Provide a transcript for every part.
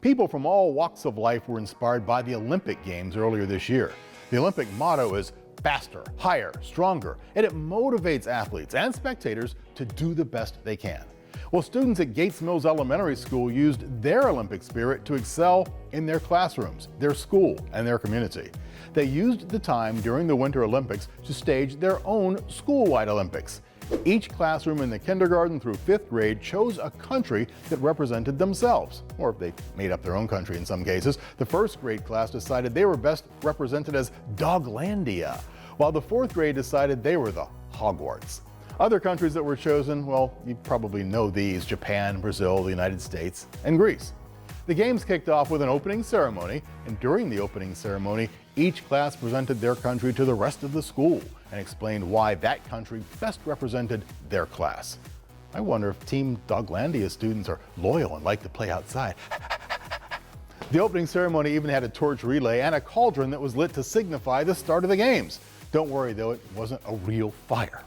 People from all walks of life were inspired by the Olympic Games earlier this year. The Olympic motto is faster, higher, stronger, and it motivates athletes and spectators to do the best they can. Well, students at Gates Mills Elementary School used their Olympic spirit to excel in their classrooms, their school, and their community. They used the time during the Winter Olympics to stage their own Schoolwide Olympics. Each classroom in the kindergarten through 5th grade chose a country that represented themselves, or they made up their own country in some cases. The 1st grade class decided they were best represented as Doglandia, while the 4th grade decided they were the Hogwarts. Other countries that were chosen, well, you probably know these: Japan, Brazil, the United States, and Greece. The games kicked off with an opening ceremony, and during the opening ceremony, each class presented their country to the rest of the school and explained why that country best represented their class. I wonder if Team Doglandia students are loyal and like to play outside. The opening ceremony even had a torch relay and a cauldron that was lit to signify the start of the games. Don't worry though, it wasn't a real fire.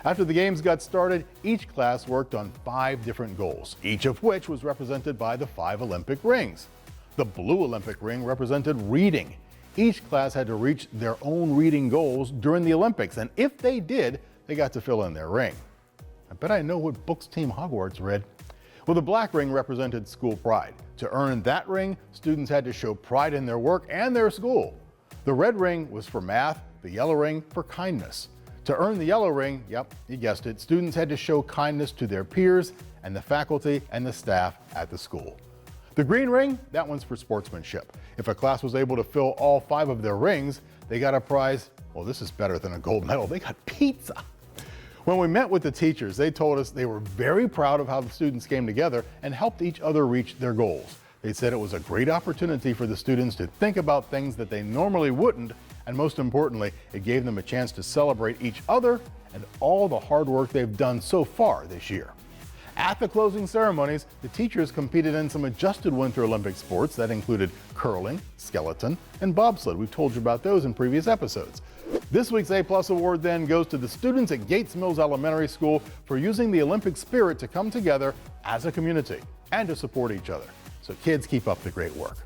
After the games got started, each class worked on 5 different goals, each of which was represented by the 5 Olympic rings. The blue Olympic ring represented reading. Each class had to reach their own reading goals during the Olympics, and if they did, they got to fill in their ring. I bet I know what books Team Hogwarts read. Well, the black ring represented school pride. To earn that ring, students had to show pride in their work and their school. The red ring was for math, the yellow ring for kindness. To earn the yellow ring, yep, you guessed it, students had to show kindness to their peers and the faculty and the staff at the school. The green ring, that one's for sportsmanship. If a class was able to fill all 5 of their rings, they got a prize. Well, this is better than a gold medal. They got pizza. When we met with the teachers, they told us they were very proud of how the students came together and helped each other reach their goals. They said it was a great opportunity for the students to think about things that they normally wouldn't, and most importantly, it gave them a chance to celebrate each other and all the hard work they've done so far this year. At the closing ceremonies, the teachers competed in some adjusted Winter Olympic sports that included curling, skeleton, and bobsled. We've told you about those in previous episodes. This week's A+ award then goes to the students at Gates Mills Elementary School for using the Olympic spirit to come together as a community and to support each other. So kids, keep up the great work.